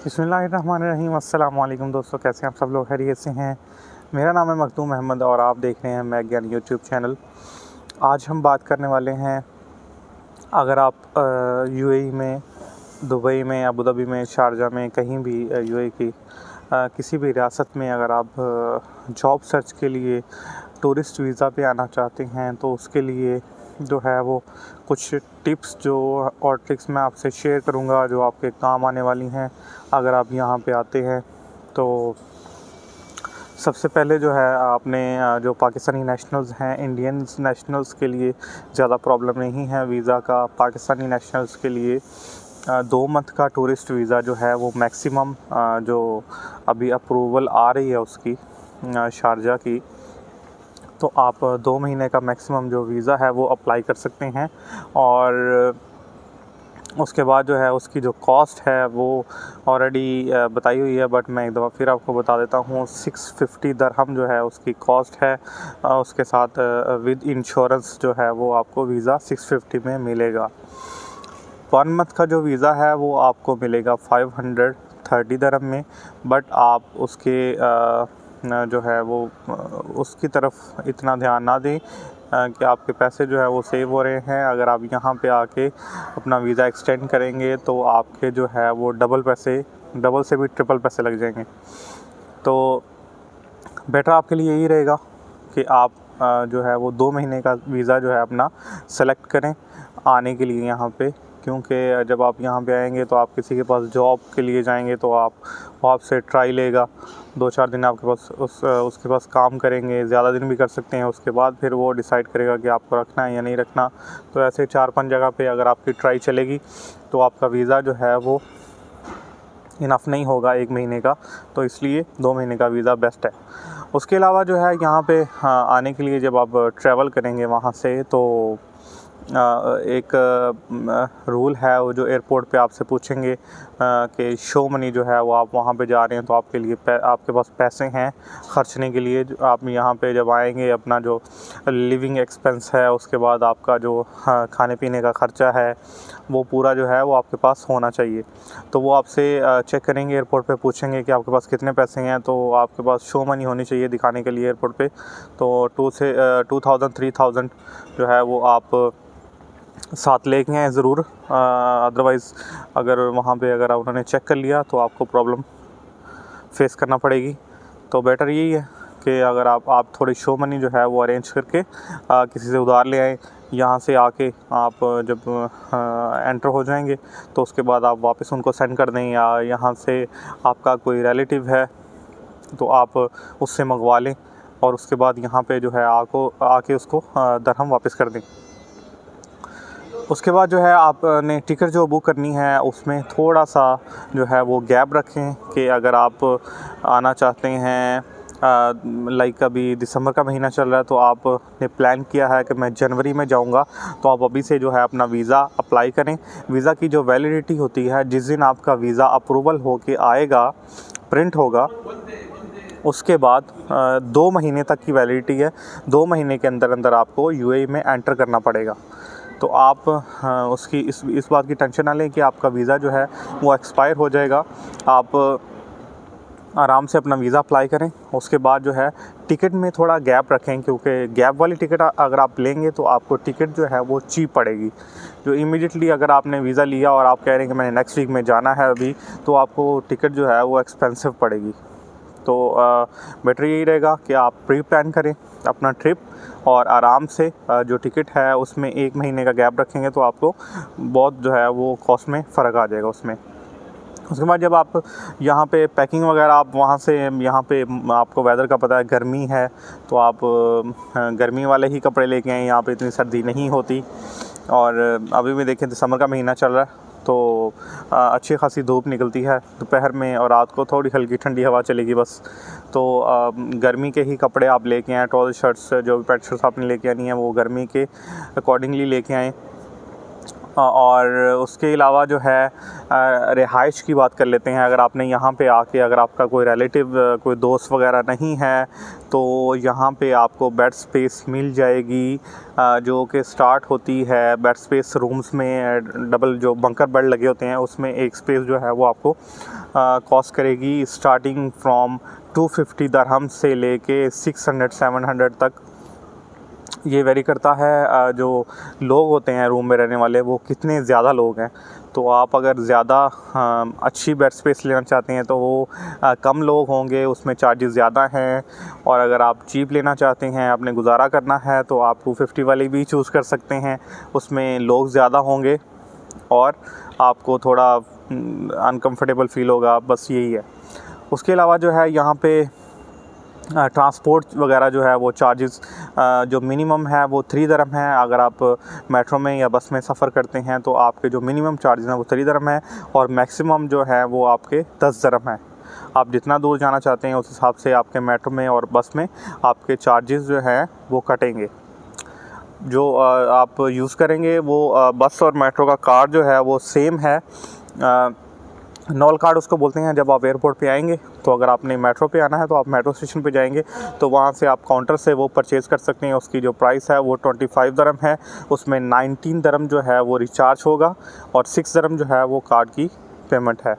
बिस्मिल्लाहिर्रहमानिर्रहीम। अस्सलाम वालेकुम दोस्तों, कैसे हैं आप सब लोग? खैरियत से हैं? मेरा नाम है मखदूम अहमद और आप देख रहे हैं मैक ज्ञान यूट्यूब चैनल। आज हम बात करने वाले हैं, अगर आप यूएई में, दुबई में, अबू धाबी में, शारजा में, कहीं भी यूएई की किसी भी रियासत में अगर आप जॉब सर्च के लिए टूरिस्ट वीज़ा पे आना चाहते हैं तो उसके लिए जो है वो कुछ टिप्स जो और ट्रिक्स मैं आपसे शेयर करूंगा जो आपके काम आने वाली हैं अगर आप यहाँ पे आते हैं। तो सबसे पहले जो है आपने जो पाकिस्तानी नेशनल्स हैं, इंडियन नेशनल्स के लिए ज़्यादा प्रॉब्लम नहीं है वीज़ा का। पाकिस्तानी नेशनल्स के लिए 2 मंथ का टूरिस्ट वीज़ा जो है वो मैक्सिमम जो अभी अप्रूवल आ रही है उसकी शारजा की, तो आप 2 महीने का मैक्सिमम जो वीज़ा है वो अप्लाई कर सकते हैं। और उसके बाद जो है उसकी जो कॉस्ट है वो ऑलरेडी बताई हुई है, बट मैं एक दफ़ा फिर आपको बता देता हूँ। 650 दरहम जो है उसकी कॉस्ट है। उसके साथ विद इंश्योरेंस जो है वो आपको वीज़ा 650 में मिलेगा। 1 मंथ का जो वीज़ा है वो आपको मिलेगा 530 दरहम में, बट आप उसके जो है वो उसकी तरफ इतना ध्यान ना दें कि आपके पैसे जो है वो सेव हो रहे हैं। अगर आप यहाँ पे आके अपना वीज़ा एक्सटेंड करेंगे तो आपके जो है वो डबल से भी ट्रिपल पैसे लग जाएंगे। तो बेटर आपके लिए यही रहेगा कि आप जो है वो 2 महीने का वीज़ा जो है अपना सेलेक्ट करें आने के लिए यहाँ पे। क्योंकि जब आप यहाँ पे आएंगे तो आप किसी के पास जॉब के लिए जाएंगे तो वो आपसे ट्राई लेगा। 2-4 दिन आपके पास उसके पास काम करेंगे, ज़्यादा दिन भी कर सकते हैं। उसके बाद फिर वो डिसाइड करेगा कि आपको रखना है या नहीं रखना। तो ऐसे 4-5 जगह पे अगर आपकी ट्राई चलेगी तो आपका वीज़ा जो है वो इनफ नहीं होगा 1 महीने का, तो इसलिए 2 महीने का वीज़ा बेस्ट है। उसके अलावा जो है यहाँ पे आने के लिए जब आप ट्रैवल करेंगे वहाँ से तो एक रूल है वो जो एयरपोर्ट पे आपसे पूछेंगे कि शो मनी जो है वो आप वहाँ पे जा रहे हैं तो आपके लिए आपके पास पैसे हैं ख़र्चने के लिए। आप यहाँ पे जब आएंगे अपना जो लिविंग एक्सपेंस है, उसके बाद आपका जो खाने पीने का ख़र्चा है वो पूरा जो है वो आपके पास होना चाहिए। तो वो आपसे चेक करेंगे, एयरपोर्ट पे पूछेंगे कि आपके पास कितने पैसे हैं, तो आपके पास शो मनी होनी चाहिए दिखाने के लिए एयरपोर्ट पे। तो 2000-3000 जो है वो आप साथ लेके आएँ ज़रूर। अदरवाइज़ अगर वहाँ पे अगर उन्होंने चेक कर लिया तो आपको प्रॉब्लम फेस करना पड़ेगी। तो बेटर यही है कि अगर आप थोड़ी शो मनी जो है वो अरेंज करके किसी से उधार ले आएँ। यहाँ से आके आप जब एंटर हो जाएंगे तो उसके बाद आप वापस उनको सेंड कर दें, या यहाँ से आपका कोई रिलेटिव है तो आप उससे मंगवा लें और उसके बाद यहाँ पे जो है आके उसको दरहम वापस कर दें। उसके बाद जो है आपने टिकट जो बुक करनी है उसमें थोड़ा सा जो है वो गैप रखें कि अगर आप आना चाहते हैं लाइक अभी दिसंबर का महीना चल रहा है तो आपने प्लान किया है कि मैं जनवरी में जाऊंगा, तो आप अभी से जो है अपना वीज़ा अप्लाई करें। वीज़ा की जो वैलिडिटी होती है, जिस दिन आपका वीज़ा अप्रूवल होके आएगा, प्रिंट होगा, उसके बाद 2 महीने तक की वैलिडिटी है। 2 महीने के अंदर अंदर आपको यूएई में एंटर करना पड़ेगा। तो आप उसकी इस बात की टेंशन ना लें कि आपका वीज़ा जो है वो एक्सपायर हो जाएगा। आप आराम से अपना वीज़ा अप्लाई करें। उसके बाद जो है टिकट में थोड़ा गैप रखें, क्योंकि गैप वाली टिकट अगर आप लेंगे तो आपको टिकट जो है वो चीप पड़ेगी। जो इमीडिएटली अगर आपने वीज़ा लिया और आप कह रहे हैं कि मैंने नेक्स्ट वीक में जाना है अभी, तो आपको टिकट जो है वो एक्सपेंसिव पड़ेगी। तो बेटर यही रहेगा कि आप प्री प्लान करें अपना ट्रिप और आराम से जो टिकट है उसमें 1 महीने का गैप रखेंगे तो आपको बहुत जो है वो कॉस्ट में फ़र्क आ जाएगा उसमें। उसके बाद जब आप यहाँ पे पैकिंग वगैरह, आप वहाँ से यहाँ पे आपको वेदर का पता है, गर्मी है तो आप गर्मी वाले ही कपड़े लेके आएँ। यहाँ पे इतनी सर्दी नहीं होती और अभी भी देखें दिसंबर का महीना चल रहा है तो अच्छी खासी धूप निकलती है दोपहर में और रात को थोड़ी हल्की ठंडी हवा चलेगी बस। तो गर्मी के ही कपड़े आप लेके आएँ, ट्राउज़र शर्ट्स जो भी पैंट शर्ट्स आपने लेके आनी है वो गर्मी के अकॉर्डिंगली लेके आएँ। और उसके अलावा जो है रिहाइश की बात कर लेते हैं। अगर आपने यहाँ पे आके, अगर आपका कोई रिलेटिव, कोई दोस्त वगैरह नहीं है, तो यहाँ पे आपको बेड स्पेस मिल जाएगी, जो कि स्टार्ट होती है बेड स्पेस रूम्स में। डबल जो बंकर बेड लगे होते हैं उसमें एक स्पेस जो है वो आपको कॉस्ट करेगी स्टार्टिंग फ्रॉम 250 दरहम से लेके 600-700 तक। ये वेरी करता है जो लोग होते हैं रूम में रहने वाले, वो कितने ज़्यादा लोग हैं। तो आप अगर ज़्यादा अच्छी बेड स्पेस लेना चाहते हैं तो वो कम लोग होंगे, उसमें चार्जेस ज़्यादा हैं। और अगर आप चीप लेना चाहते हैं, आपने गुजारा करना है, तो आप 250 वाली भी चूज़ कर सकते हैं। उसमें लोग ज़्यादा होंगे और आपको थोड़ा अनकंफर्टेबल फ़ील होगा, बस यही है। उसके अलावा जो है यहाँ पे ट्रांसपोर्ट वगैरह जो है वो चार्जेस जो मिनिमम है वो 3 दरहम है। अगर आप मेट्रो में या बस में सफ़र करते हैं तो आपके जो मिनिमम चार्जेस हैं वो 3 दरहम है, और मैक्सिमम जो है वो आपके 10 दरहम है। आप जितना दूर जाना चाहते हैं उस हिसाब से आपके मेट्रो में और बस में आपके चार्जेस जो हैं वो कटेंगे। जो आप यूज़ करेंगे वो बस और मेट्रो का कार्ड जो है वो सेम है। नॉल कार्ड उसको बोलते हैं। जब आप एयरपोर्ट पे आएंगे तो अगर आपने मेट्रो पे आना है तो आप मेट्रो स्टेशन पे जाएंगे, तो वहाँ से आप काउंटर से वो परचेज़ कर सकते हैं। उसकी जो प्राइस है वो 25 दरम है। उसमें 19 दरम जो है वो रिचार्ज होगा, और 6 दरम जो है वो कार्ड की पेमेंट है,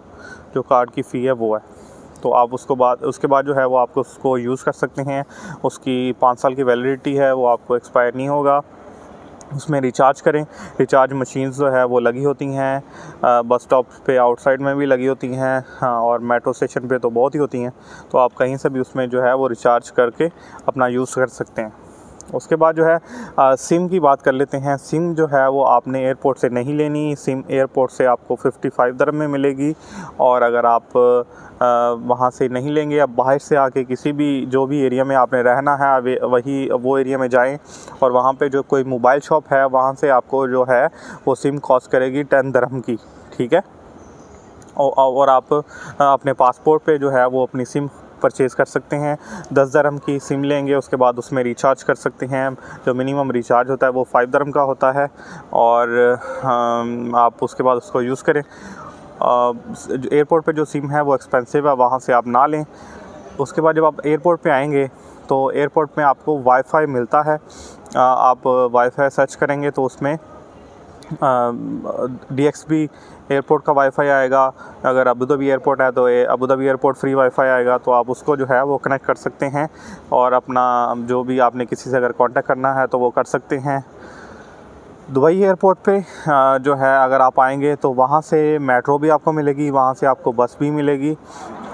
जो कार्ड की फ़ी है वो है। तो आप उसके बाद जो है वो आपको उसको यूज़ कर सकते हैं। उसकी 5 साल की वैलिडिटी है, वो आपको एक्सपायर नहीं होगा। उसमें रिचार्ज करें। रिचार्ज मशीन्स जो है वो लगी होती हैं, बस स्टॉप पे आउटसाइड में भी लगी होती हैं, हाँ, और मेट्रो स्टेशन पे तो बहुत ही होती हैं। तो आप कहीं से भी उसमें जो है वो रिचार्ज करके अपना यूज़ कर सकते हैं। उसके बाद जो है सिम की बात कर लेते हैं। सिम जो है वो आपने एयरपोर्ट से नहीं लेनी। सिम एयरपोर्ट से आपको 55 दरम में मिलेगी, और अगर आप वहाँ से नहीं लेंगे, अब बाहर से आके किसी भी जो भी एरिया में आपने रहना है वो एरिया में जाएं, और वहाँ पे जो कोई मोबाइल शॉप है वहाँ से आपको जो है वो सिम कॉस्ट करेगी 10 दरहम की, ठीक है। और आप अपने पासपोर्ट पे जो है वो अपनी सिम परचेज़ कर सकते हैं। 10 दरहम की सिम लेंगे, उसके बाद उसमें रिचार्ज कर सकते हैं। जो मिनिमम रिचार्ज होता है वो 5 दरहम का होता है, और आप उसके बाद उसको यूज़ करें। एयरपोर्ट पे जो सिम है वो एक्सपेंसिव है, वहाँ से आप ना लें। उसके बाद जब आप एयरपोर्ट पे आएंगे तो एयरपोर्ट में आपको वाईफाई मिलता है। आप वाईफाई सर्च करेंगे तो उसमें DXB एयरपोर्ट का वाईफाई आएगा। अगर अबू धाबी एयरपोर्ट है तो Abu Dhabi airport free wifi आएगा, तो आप उसको जो है वो कनेक्ट कर सकते हैं, और अपना जो भी आपने किसी से अगर कांटेक्ट करना है तो वो कर सकते हैं। दुबई एयरपोर्ट पे जो है अगर आप आएंगे तो वहाँ से मेट्रो भी आपको मिलेगी, वहाँ से आपको बस भी मिलेगी।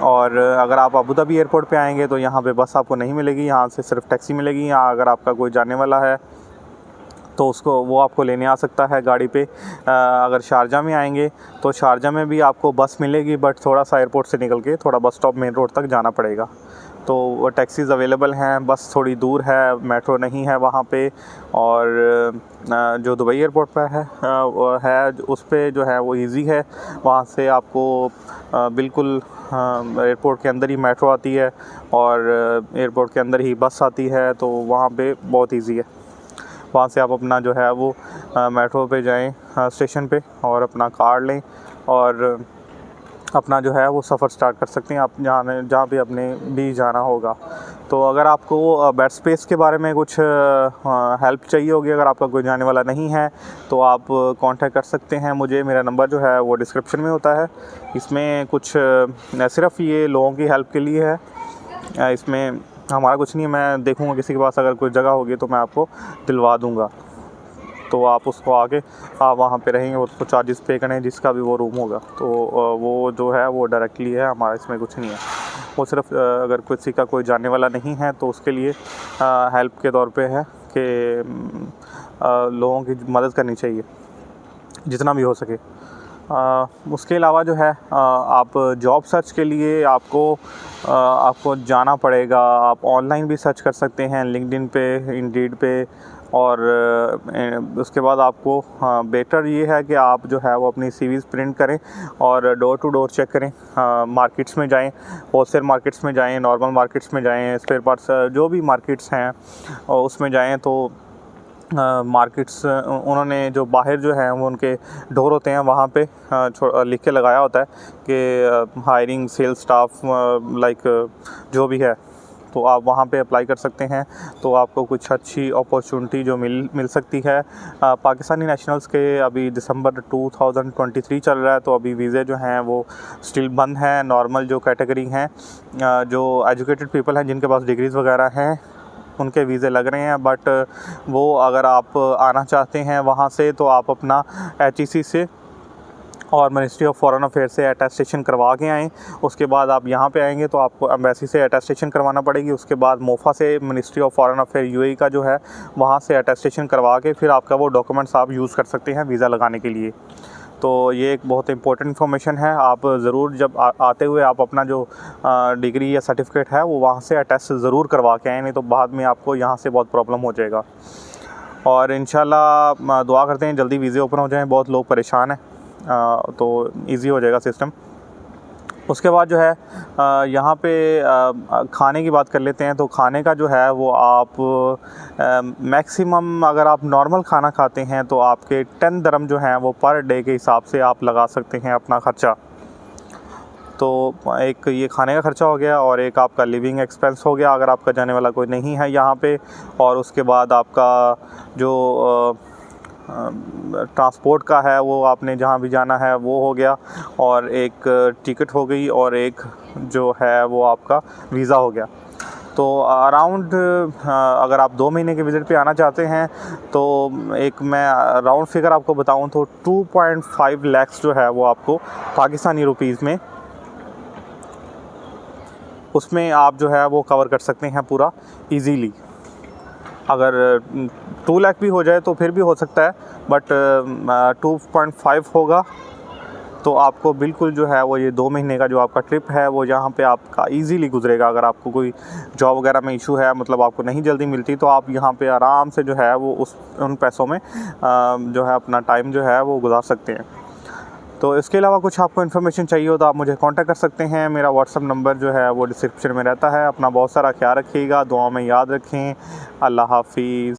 और अगर आप अबू धाबी एयरपोर्ट पे आएंगे तो यहाँ पे बस आपको नहीं मिलेगी, यहाँ से सिर्फ टैक्सी मिलेगी। यहाँ अगर आपका कोई जाने वाला है तो उसको वो आपको लेने आ सकता है गाड़ी पे। अगर शारजा में आएंगे तो शारजा में भी आपको बस मिलेगी, बट थोड़ा सा एयरपोर्ट से निकल के थोड़ा बस स्टॉप मेन रोड तक जाना पड़ेगा। तो टैक्सीज़ अवेलेबल हैं, बस थोड़ी दूर है, मेट्रो नहीं है वहाँ पे। और जो दुबई एयरपोर्ट पर है उस पे जो है वो इजी है। वहाँ से आपको बिल्कुल एयरपोर्ट के अंदर ही मेट्रो आती है, और एयरपोर्ट के अंदर ही बस आती है, तो वहाँ पे बहुत इजी है। वहाँ से आप अपना जो है वो मेट्रो पे जाएं स्टेशन पे, और अपना कार्ड लें, और अपना जो है वो सफ़र स्टार्ट कर सकते हैं आप जहाँ भी अपने भी जाना होगा। तो अगर आपको बेड स्पेस के बारे में कुछ हेल्प चाहिए होगी, अगर आपका कोई जाने वाला नहीं है, तो आप कांटेक्ट कर सकते हैं मुझे। मेरा नंबर जो है वो डिस्क्रिप्शन में होता है। इसमें कुछ सिर्फ ये लोगों की हेल्प के लिए है, इसमें हमारा कुछ नहीं है। मैं देखूँगा किसी के पास अगर कोई जगह होगी तो मैं आपको दिलवा दूँगा। तो आप उसको आके आप वहाँ पे रहेंगे, उसको चार्जेस पे करें जिसका भी वो रूम होगा। तो वो जो है वो डायरेक्टली है, हमारा इसमें कुछ नहीं है। वो सिर्फ अगर किसी का कोई जाने वाला नहीं है तो उसके लिए हेल्प के तौर पे है कि लोगों की मदद करनी चाहिए जितना भी हो सके। उसके अलावा जो है आप जॉब सर्च के लिए आपको जाना पड़ेगा। आप ऑनलाइन भी सर्च कर सकते हैं, लिंक्डइन पे, इंडीड पे। और उसके बाद आपको बेटर ये है कि आप जो है वो अपनी सीवीज़ प्रिंट करें और डोर टू डोर चेक करें। मार्केट्स में जाएं, होलसेल मार्केट्स में जाएं, नॉर्मल मार्केट्स में जाएं, स्पेयर पार्ट्स जो भी मार्केट्स हैं उसमें जाएं, तो मार्केट्स उन्होंने जो बाहर जो है वो उनके डोर होते हैं वहाँ पे लिख के लगाया होता है कि हायरिंग सेल्स स्टाफ लाइक जो भी है, तो आप वहाँ पे अप्लाई कर सकते हैं। तो आपको कुछ अच्छी अपॉर्चुनिटी जो मिल सकती है। पाकिस्तानी नेशनल्स के अभी दिसंबर 2023 चल रहा है, तो अभी वीज़े जो हैं वो स्टिल बंद हैं। नॉर्मल जो कैटेगरी हैं, जो एजुकेटेड पीपल हैं जिनके पास डिग्रीज़ वगैरह हैं, उनके वीज़े लग रहे हैं। बट वो अगर आप आना चाहते हैं वहाँ से, तो आप अपना HEC से और मिनिस्ट्री ऑफ फॉरेन अफेयर्स से अटेस्टेशन करवा के आएँ। उसके बाद आप यहाँ पे आएंगे तो आपको एम्बेसी से अटेस्टेशन करवाना पड़ेगी। उसके बाद मोफा से, ministry of foreign affair UAE का जो है, वहाँ से अटेस्टेशन करवा के फिर आपका वो डॉक्यूमेंट्स आप यूज़ कर सकते हैं वीज़ा लगाने के लिए। तो ये एक बहुत इंपॉर्टेंट इन्फॉर्मेशन है। आप ज़रूर जब आते हुए आप अपना जो डिग्री या सर्टिफिकेट है वो वहाँ से अटेस्ट ज़रूर करवा के आएँ, नहीं तो बाद में आपको यहाँ से बहुत प्रॉब्लम हो जाएगा। और इंशाल्लाह दुआ करते हैं जल्दी वीज़े ओपन हो जाएँ। बहुत लोग परेशान हैं, तो इजी हो जाएगा सिस्टम। उसके बाद जो है यहाँ पे खाने की बात कर लेते हैं। तो खाने का जो है वो आप मैक्सिमम अगर आप नॉर्मल खाना खाते हैं तो आपके 10 दरम जो हैं वो पर डे के हिसाब से आप लगा सकते हैं अपना ख़र्चा। तो एक ये खाने का ख़र्चा हो गया, और एक आपका लिविंग एक्सपेंस हो गया अगर आपका जाने वाला कोई नहीं है यहाँ पे। और उसके बाद आपका जो ट्रांसपोर्ट का है वो आपने जहाँ भी जाना है वो हो गया, और एक टिकट हो गई, और एक जो है वो आपका वीज़ा हो गया। तो अराउंड अगर आप 2 महीने के विज़िट पे आना चाहते हैं तो एक मैं राउंड फिगर आपको बताऊं तो 2.5 लाख जो है वो आपको पाकिस्तानी रुपीज़ में, उसमें आप जो है वो कवर कर सकते हैं पूरा इजीली। अगर 2 लाख भी हो जाए तो फिर भी हो सकता है, बट 2.5 होगा तो आपको बिल्कुल जो है वो ये 2 महीने का जो आपका ट्रिप है वो यहाँ पे आपका इजीली गुजरेगा। अगर आपको कोई जॉब वगैरह में इशू है, मतलब आपको नहीं जल्दी मिलती, तो आप यहाँ पे आराम से जो है वो उन पैसों में जो है अपना टाइम जो है वो गुजार सकते हैं। तो इसके अलावा कुछ आपको इन्फॉर्मेशन चाहिए हो तो आप मुझे कांटेक्ट कर सकते हैं। मेरा व्हाट्सअप नंबर जो है वो डिस्क्रिप्शन में रहता है। अपना बहुत सारा ख्याल रखिएगा, दुआ में याद रखें। अल्लाह हाफिज़।